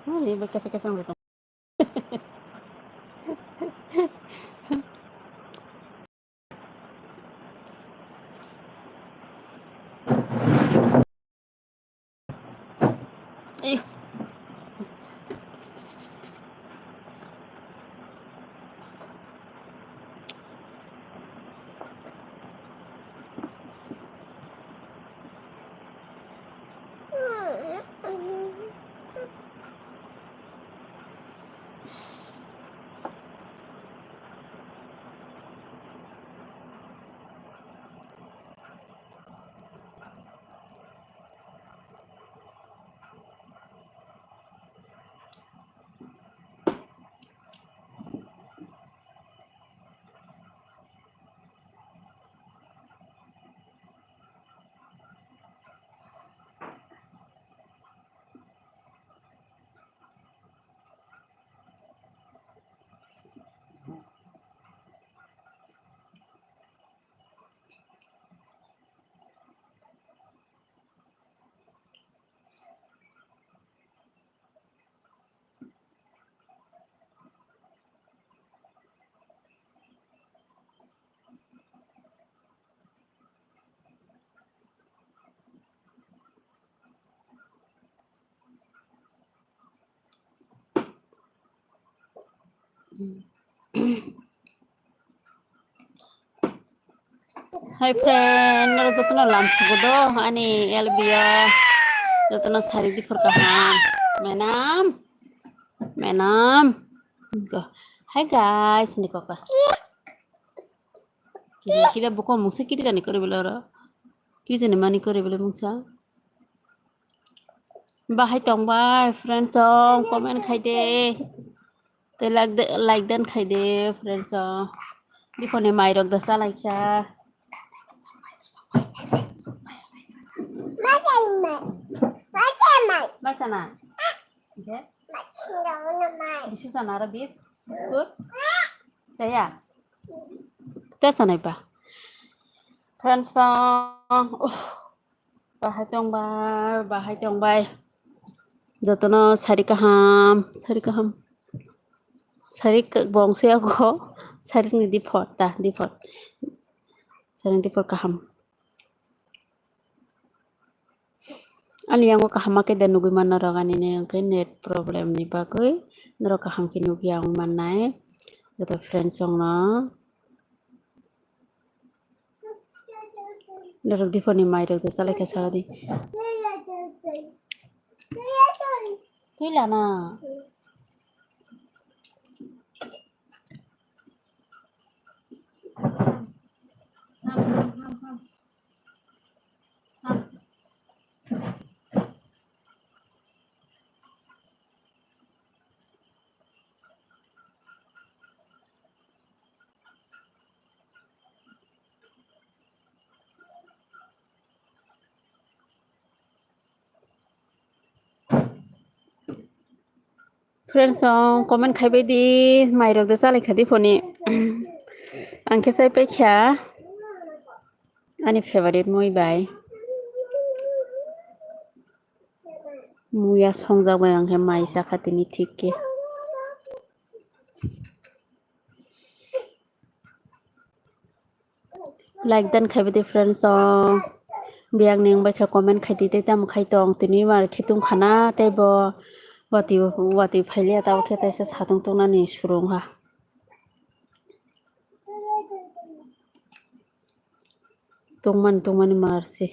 Ini bekas-kesan gitu. Ih, Hai friend, nero jotno lunch bodo ani elbia jotno sari di furkahan. Menam, menam. Go. Hi guys, ini kok. Kira buko musa kiri jani kore bela ora. Kiri jani mani kore bela musa. Bahai tong bye friends song comment khai de. Te like den khai de friends song. Di phone mai rok da sa like ya. Masana. Okay. Bisu sana ara bis. Good. Saya. Te sanai pa. Friends song. Bahai tong bye. Jotono sari kaham. Sari bongsu ako. Sari ni di pot. Sari di pot kaham. Ani yang kaham ke dan nugi mana rogan ini yang ke net problem ni bagai. Nero kaham ke nugi yang mana joto friends song na. Nero di phone ni mai rok tu salah ke salah di. Tu lah na. Friends song comment khai be di mai rok tu salah khadi phone ni. Angke sai pe kya. Ani favorite moi bai. Muya songjak bai angke mai sakati ni thikke. Like dan khai be di friends song. Biang ning bai kha comment khai di te tam khai tong tini mar khitung khana te bo wati phaile ta khe ta se satung tong na ni surung ha. Tungman marse.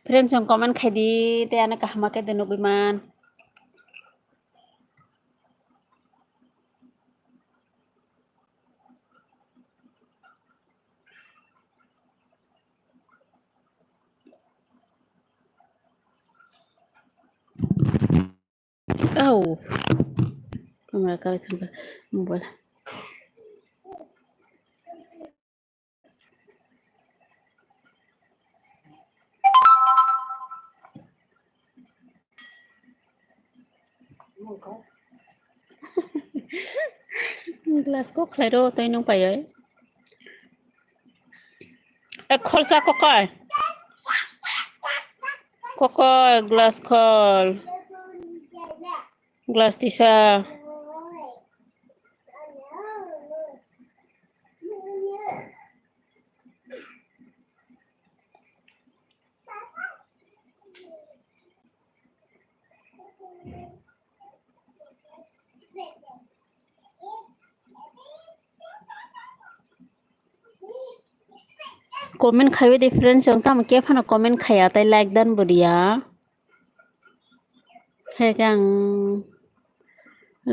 Friends song comment khai di te ana kahma ke denu guman. Oh. Kamera kali thamba mobile. Glass có khai đô tay nông phải ấy. Khol sa kokoi glass khol. Glass tisa. Comment খাইবে difference জংতা আমাকে ফানা comment খায়া তাই like দান বডিয়া হেগাং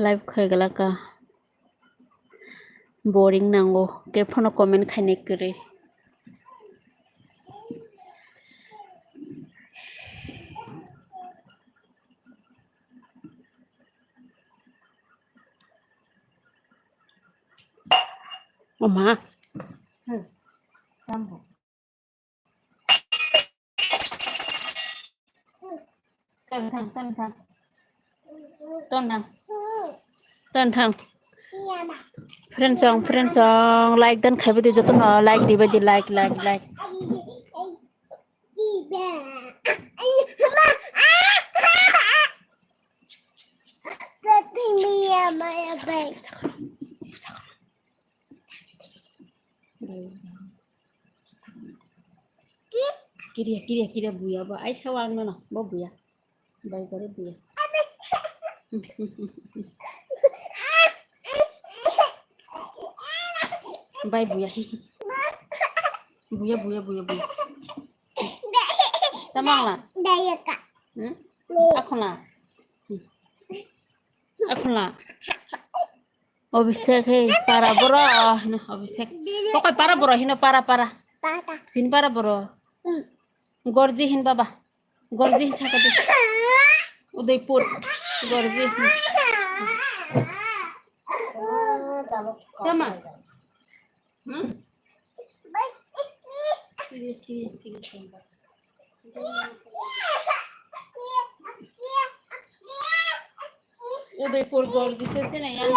live খাই গলা का boring nango ke ফানা comment খাইনে করে ও মা tambo Tân thằng friend song like dan khai bidi joto no like di bidi like kira buya ba ai sawang no bo buya bai bare buya bai buya buya tamang la daya kak akon la Obisek he para boro no obisek pokok para boro hino para sin para boro gorji hin baba gorji hin chaka de Udaipur gorji tama Udaipur gorji se na yan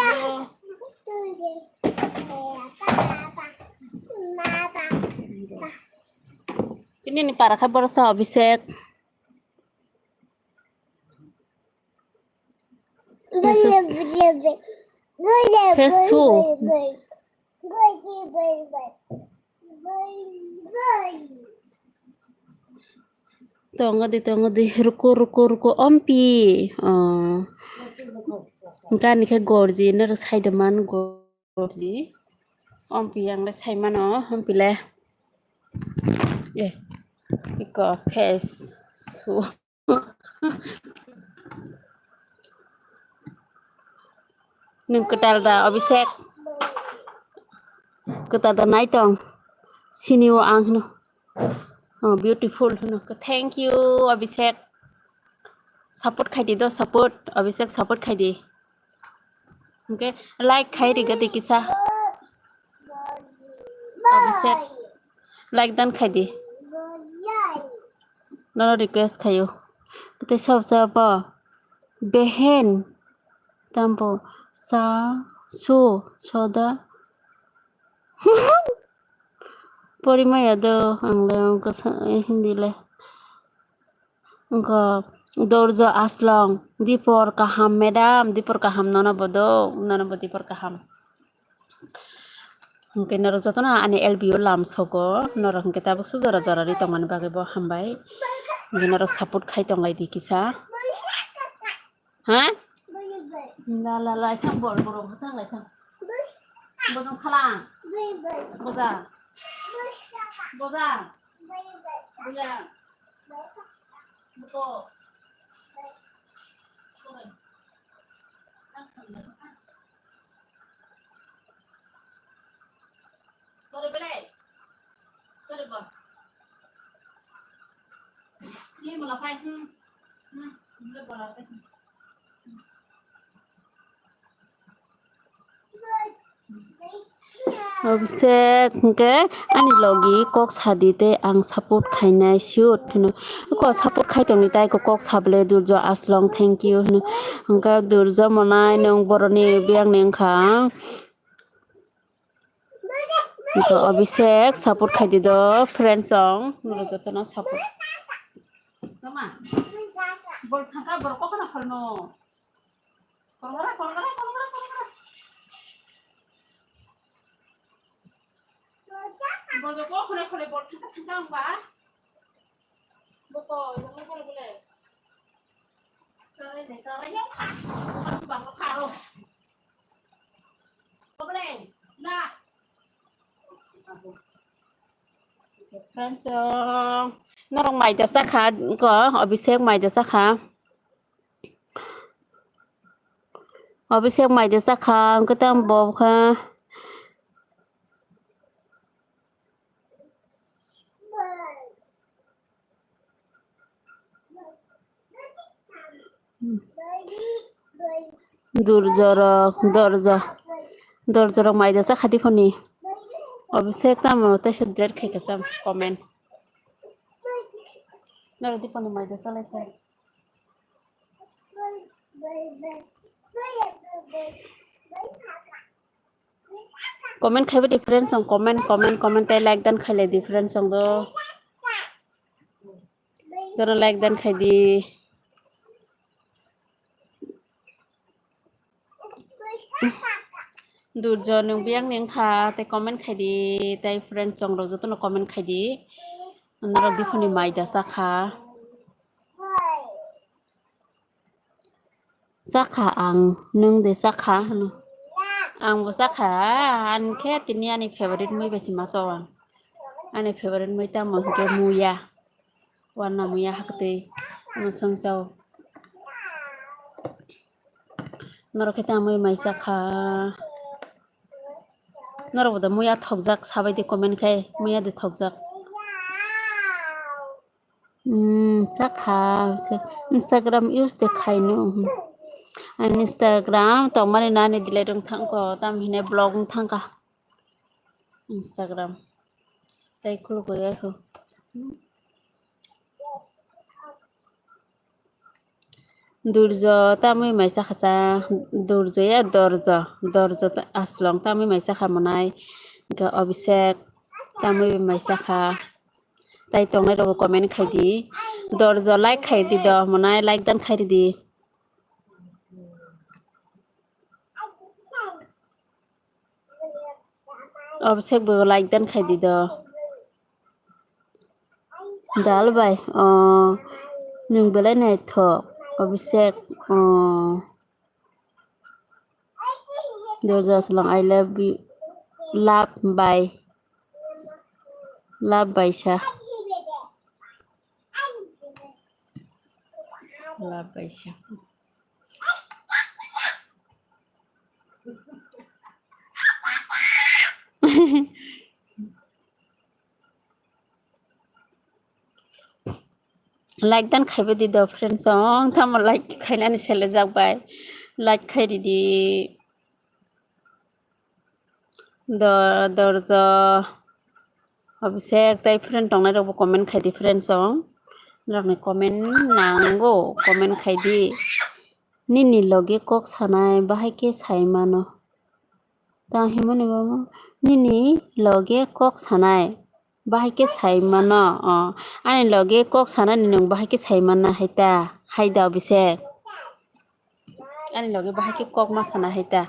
Kini ni para kabar sa Abhishek. Fesu. Tunggu di ruko ompi. Kan ni ke gorji na rasai deman gorji. Ompi yang rasai mana ompi le. Iko fesu. Nim ketal da Abhishek. Ketal da naitong. Siniu ang no. Oh, beautiful no. Thank you Abhishek. Support khai di do support Abhishek support khai di. Okay, like khai di gati kisa. Abhishek like dan khai di. No request khayo. Kete sab ba. Behen tampo sa so soda Porimaya do angla ko hindi le ko dorjo aslong dipor kaham madam dipor kaham nona bodo dipor kaham ke naro joto na ani LBO lam sogo naro ke tabuk su jora ri tongman bage bo hambai naro support khai tonglai di kisa ha la thang bor thang lai thang bodong khalang boza buko Sorry ba Ni mo la pai le bola pe Obsek ke ani logi kok sadite ang support khainai shoot hnu ko support khai tong ni tai ko kok sable durjo aslong thank you hnu ka durjo monai nong boroni biang neng khang ko obsek support khai di do friend song nulo jotona support tama bol thangka bor ko kana khalno kolgara bol ko khole khole bol thangka ba boko yo mo bole sare ne sare ya bang ko kharo bole na friend song norong mai ta sakha ko obsek mai ta sakha obsek mai ta sakha ko tam bo kha durjoro dorjoro mai ta sakha di phoni obsek tam ta se der khai ka sam comment naro di phoni mai ta salai sai comment khai different song comment tai like dan khai le different song do jara like dan khai di durjo nung biang neng kha tai comment khai di tai friend song ro joto no comment khai di naro di phoni mai da sakha sakha ang nung de sakha hanu ang bo sakha an khe tini ani favorite moi besi ma to ani favorite moi ta mo ke muya wana muya hakte mo song sao naro khe ta moi mai sakha naro boda muya thokjak sabai de comment khai muya de thokjak sakha Instagram use de khai no Instagram to mane nani dile dong thang ko tam hine blog thang ka Instagram tai khul ko ya ho durjo tamui maisa khasa durjo ya dorjo aslong tamui maisa khamonai ga obsek tamui maisa kha tai tongai ro comment khai di dorjo like khai di do monai like dan khai di obsek bo like dan khai di do dal bai nung belai nai tho obsek dorjo aslong I love by sa love by sa like dan khaibe di do friend song tham like khainani sele jak bai like khai di dorjo obsek tai friend tongnai ro comment khai di friend song rakni comment nango comment khai di nini loge kok sanai bahai ke sai mano ta himoni bamo nini loge kok sanai bahai ke sai mano ani loge kok sana ni nong bahai ke sai mana haita haida obsek ani loge bahai ke kok ma sana haita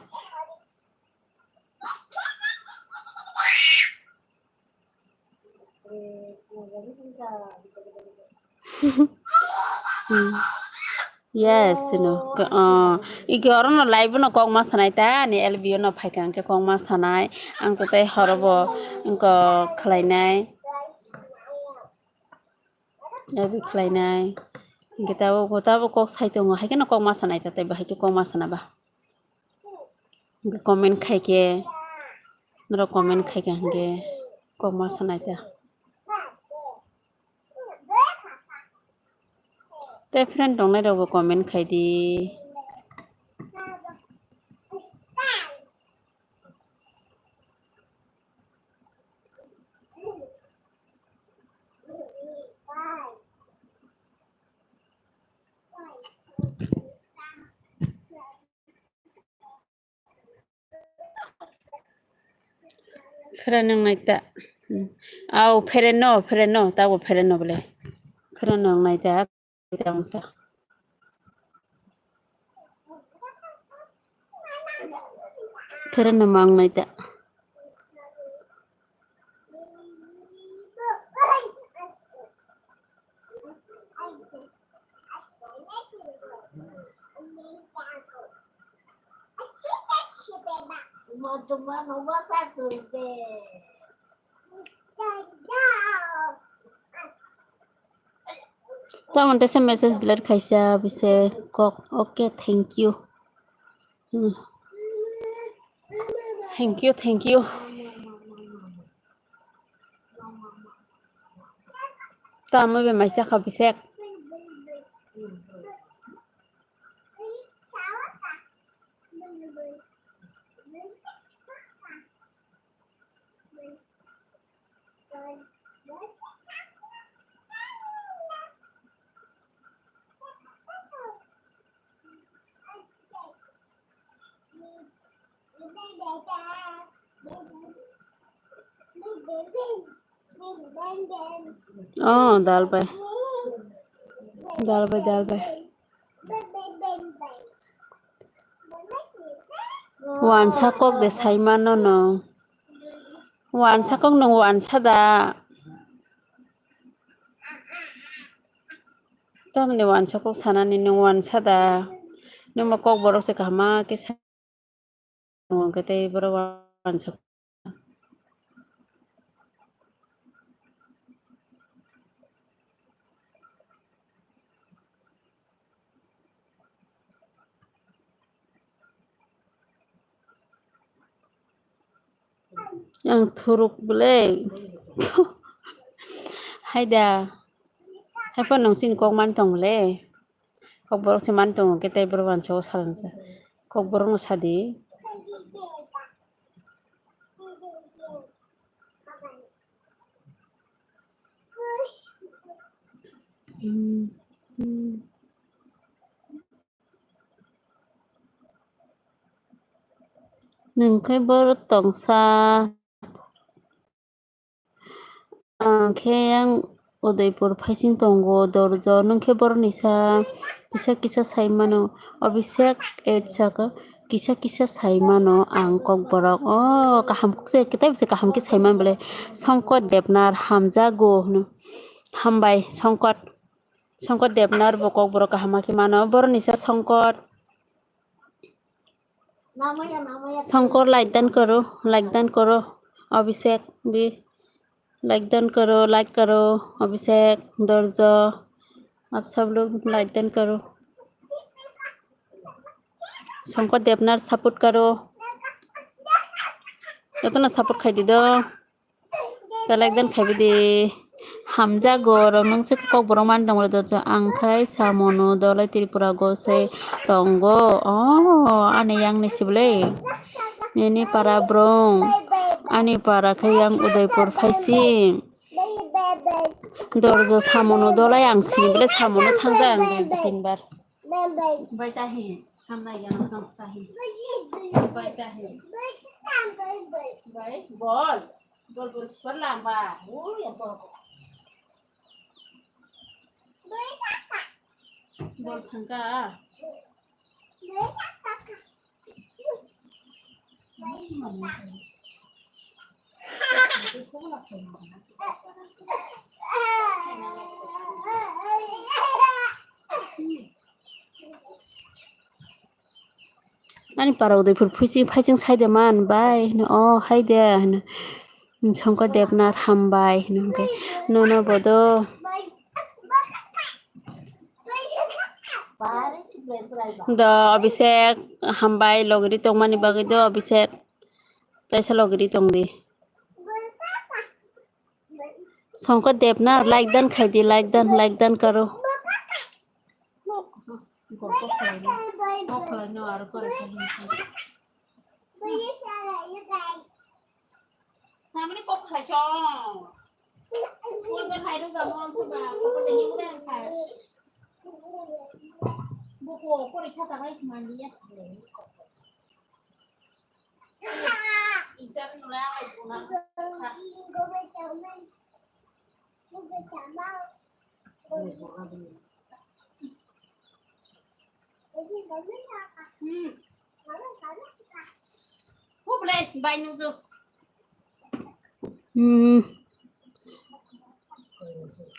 yes no iki oron no live no kong ma sanai ta ni LBO no phaikang ke kong ma sanai ang to tai horobo ko khlainai ebi khlainai gotabo kok sai tongo haike no kok ma sanai ta tai bahai ke kok ma sana ba comment khai ke noro comment khai ke hange kok ma sanai ta tai friend tongnai ro comment khai di Ferenang naita. Au Fereno tahu Fereno boleh. Ferenang naita kita masa. Ferenang naita. Tahu nanti saya message delete kaisa bisa kok. Okay, thank you. Thank you. Tamu be masih kabisek. Oh, dal bay. Wan sakok de saimano no. Wan sakok no wan sada. Tam ne wan sakok sana ni no wan sada. No makok borok se kama ke sa. Kete borok wan sakok. Yang turuk boleh. Haida. Hai pa nong sin kok man tong le. Kok borok se man tong kete borok wan sakok salan sa. Kok borok no sadi. Nungkai borok tong sa. Yang Udaipur facing tongo dorjo nungke bor nisa kisa saimano obisek saka kisa saimano ang kok borok kaham kukse kita bisa kaham ki saiman bole songkot debnar hamjago hambai songkot debnar bokok borok kahama ki mano bor nisa songkot like dan karo obisek bi like करो अभिषेक दर्जा आप सब लोग like done करो Shankar Deonar support करो इतना support खाई दी दो तो लाइक डन खाई दे हमजा गोर नंसे कक बरो मान दंग दो आंखाय सामनो दले त्रिपुरा गोसे तंगो आने yang निसिबले ini para brong ani para kayang Udaipur facing dorjo samono dolai ang single samono thangja ang tinbar bai tahi hamna yang tahi bai tahi bai bol super lamba ya bol thangka Ani para Udaipur facing side man bai hai de Shangkar Devnath hambai no bodo the Abhishek hambai logri tongmani bagi do Abhishek taisa logri tongdi Shangkar Devnath like dan karo Namanya kok kacau. Bukan hai dong kamu aku bah. Kau tanya bukan kai. Buku kau ikut apa lagi mandi ya?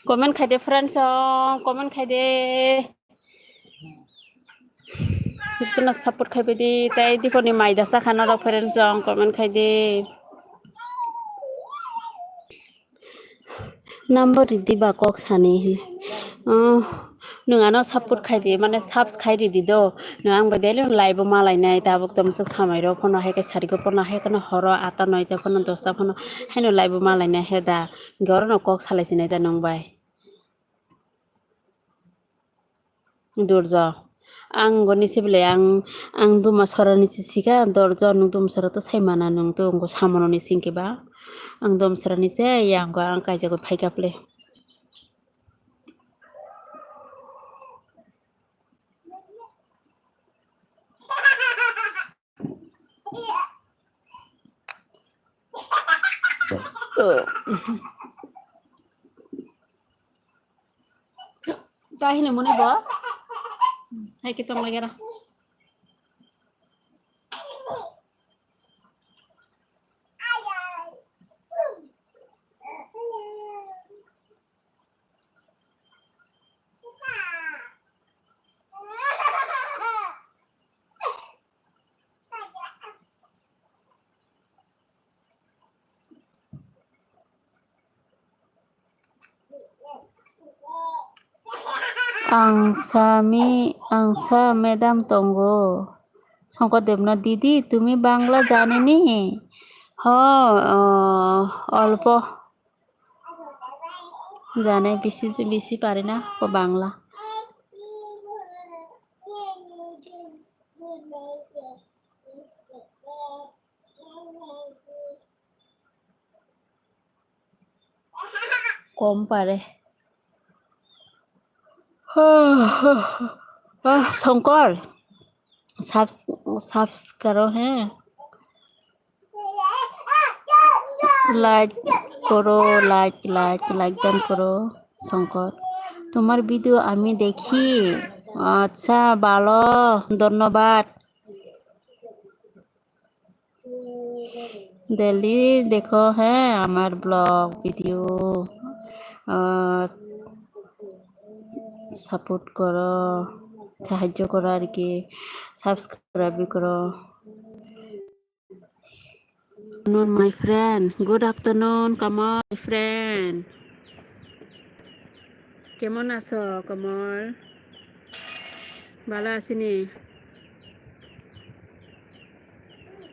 Comment khai de friends comment khai de Kristuna support khai pe di tai di poni mai dasa khana ro friends comment khai de number di ba kok sani nung ano support khai di mane subs khai di do nung ang badele live malai nai ta bok tom so samai ro phono hai ke sari ko phono hai kana horo ata noi ta phono dosta phono hai no live malai nai he da gor no kok salai sinai ta nung bai dorja ang goni sibele ang duma sorani sika dorja nung dum sora to saimana nung to ngo samono ni singke ba ang dum sorani se yang go ang kai jago phai kaple tahine mone ba hai ke tom lagera angsa madam tongo Sankardev না দিদি তুমি বাংলা জানেনি অল্প জানে বেশি বেশি পারে না ও বাংলা কম পারে শঙ্কর সাবস करो हैं लाइक करो लाइक ডান করো শঙ্কর তোমার ভিডিও আমি দেখি আচ্ছা ভালো ধন্যবাদ ডেলি দেখো হ্যাঁ আমার ব্লগ ভিডিও সাপোর্ট করো সাহায্য করো আর কি সাবস্ক্রাইব করো my friend good afternoon Kamal my friend কেমন আছো কমল ভালো আছিনি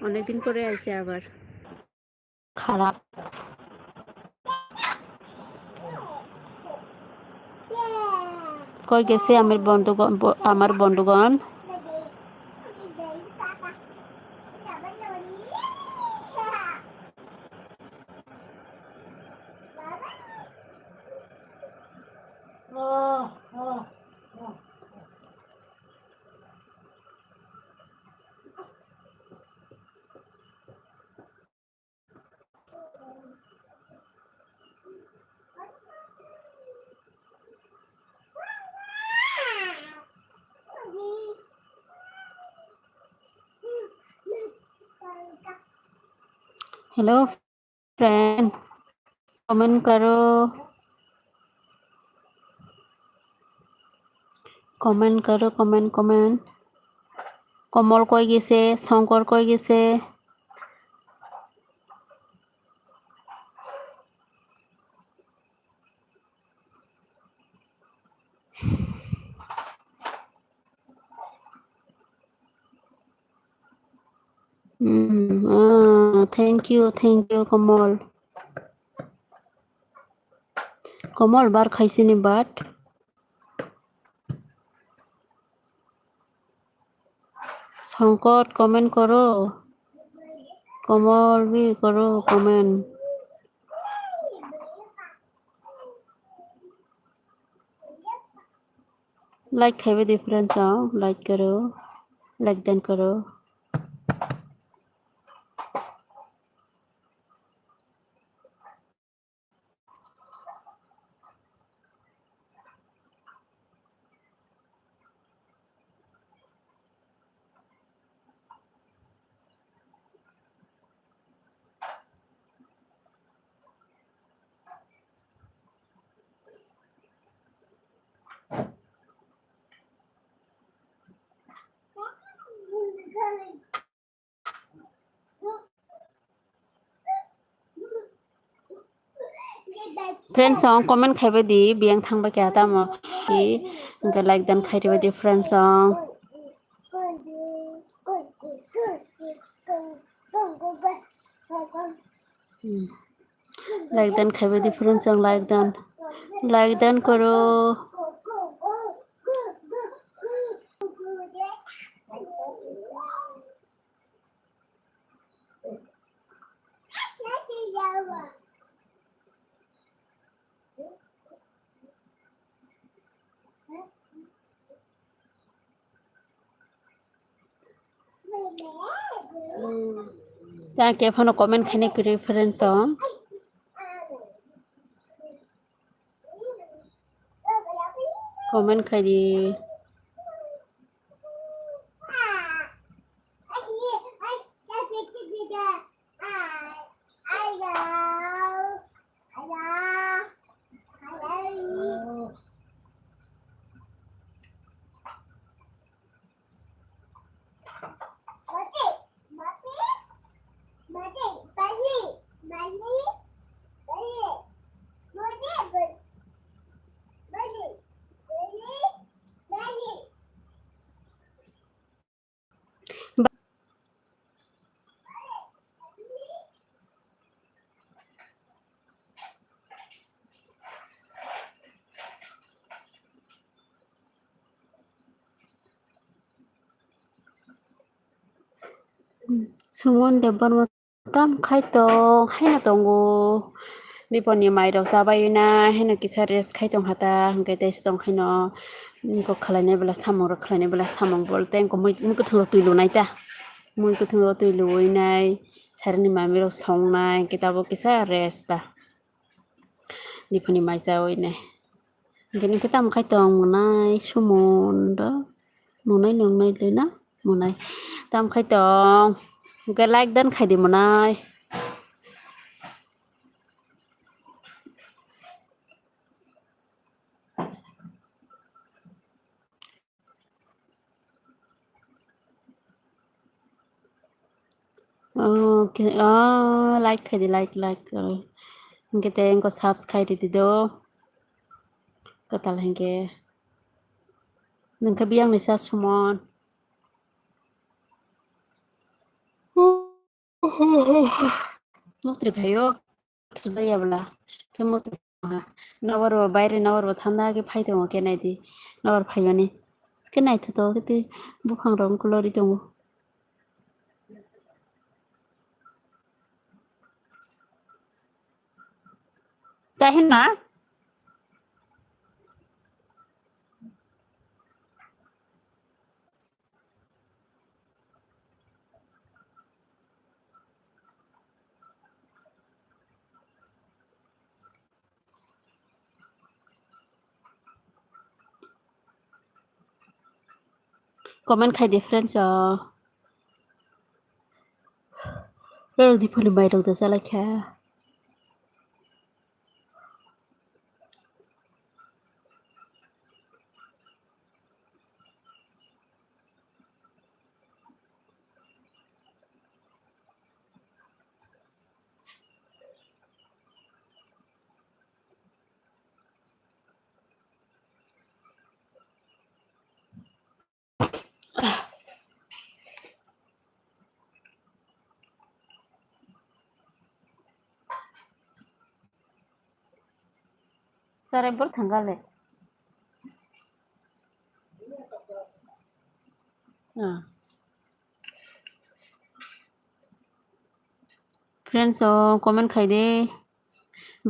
অনেকদিন পরে আইছে আবার খারাপ কই গেছে আমার বন্ধুগণ हेलो फ्रेंड कमेंट करो कमेंट कमल কই গেছে শঙ্কর কই গেছে থ্যাংক ইউ কমল বার খাইছিনি বাট শঙ্কর কমেন্ট করো কমল भी करो कमेंट लाइक खाइबे डिफरेंस लाइक करो लाइक देन करो friends song comment khai di biang thang ba kya ta mo ki ga like dan khai di friends song like dan khai di friends song like dan karo ta ke phone comment khane kri friends song comment khai di sumon debban tam khai tong haina tongo diponi mai rok sabai na haina kisa rest khai tong hata hangke tes tong haino ko khalane bela samong rok khalane bela samong bolte ko moi ko thlo tuilu nai ta moi ko thlo tuilu nai sarni mami rok song nai kitabo kisa rest ta diponi mai sa oi nai gini kita khai tong nai sumon do monai nong nai le na monai tam khai tong cái like dan khai di monai okay like khai di like kita yang ko subscribe di do katal hengke nengka biang nisa sumon mutri bhayo tuzaya bla ke mutri nawar bayre nawar thanda ke phaide mo ke nai di nawar phayani ke nai to ke bukhang rong kulori dong tahin na comment khai di friends lo di phuli bai rok da sala kha sare bor thangale friends comment khai de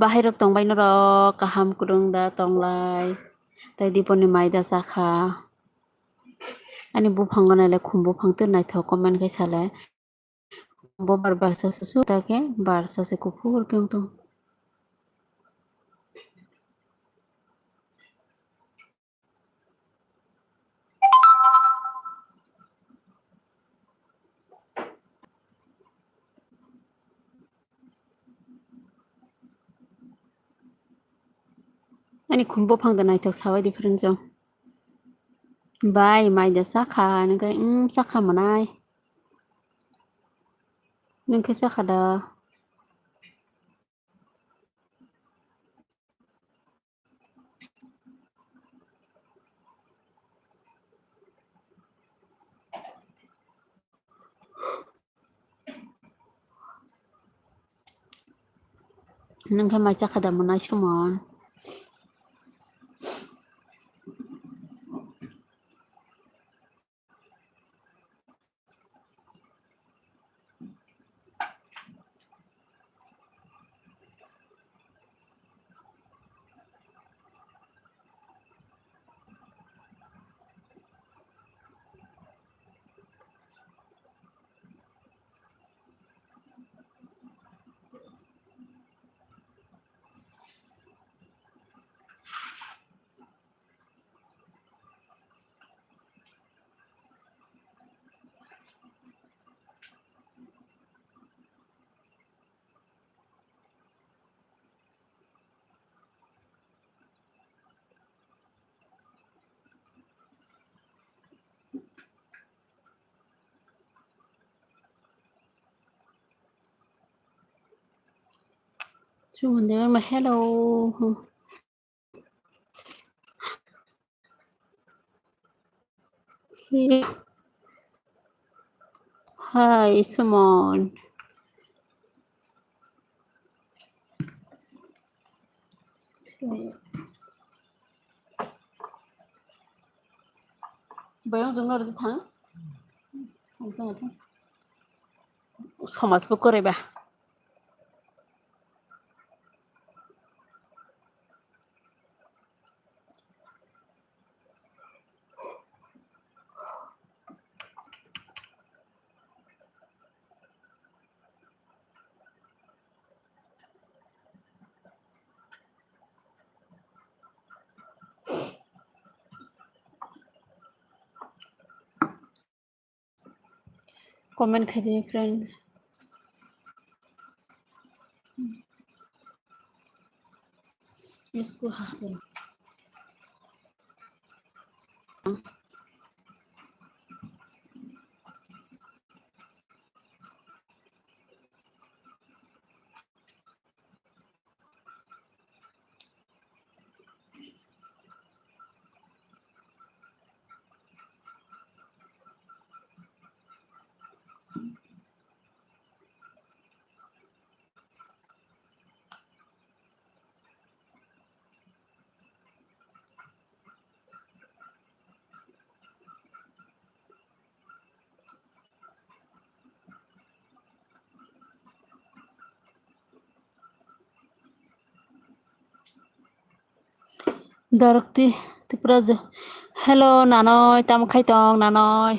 bahai rok tong bai no ro kaham kurung da tong lai tai diponi mai da sakha ani bu phangana le khumbu phangte nai tho comment khai sale bo bar barsa su ta ke barsa se kufur pyong to ani khumbu phangda nai tho sawai di friends bai mai da sakha ne kai sakha manai nung khai sakha da नोंहा मा जाखादोंमोन समाव Someone there, my hello. Hi, Simon. Bayang जों नरदि थां समाजबो करायबा comment खाइदे friend इसको हाबो Darakti tipraja hello nanoi tam khaitong nanoi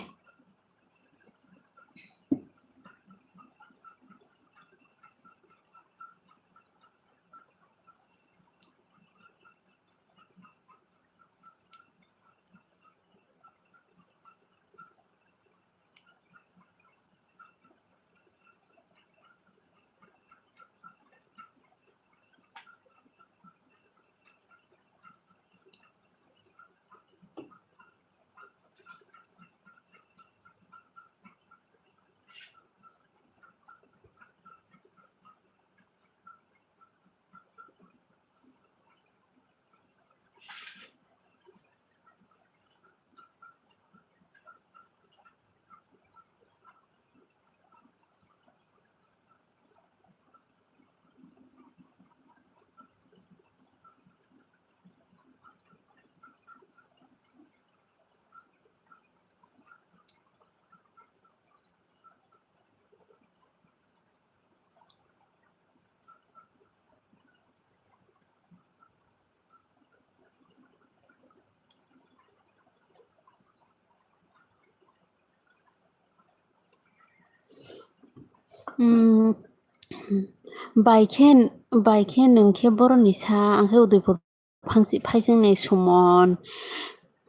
बाइखेन नोंखे बर'निसा आंखौ उदयपुर फांसि फाइजोंनाय समन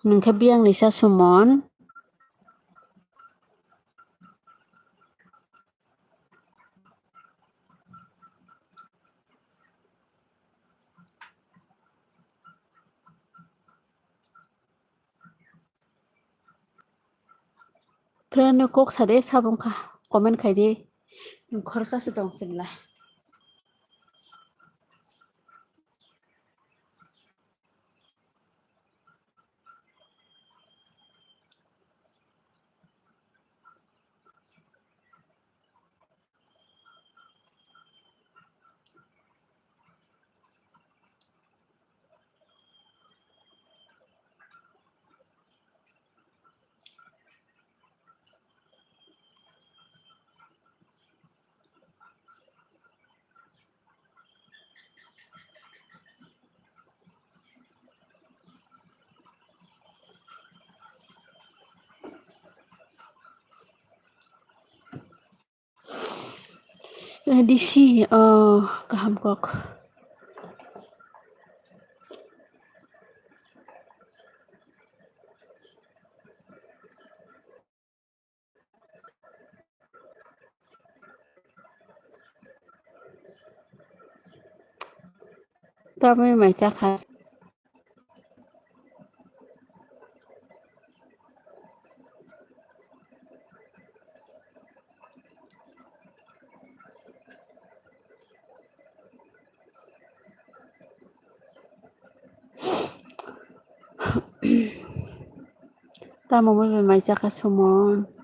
नोंखे बियांनिसा समन friend कक सादे साबुंखा comment खाइदे खरसासो दंसोला DC kaham kok. Tama may cakas. Tama mo may cakas humon.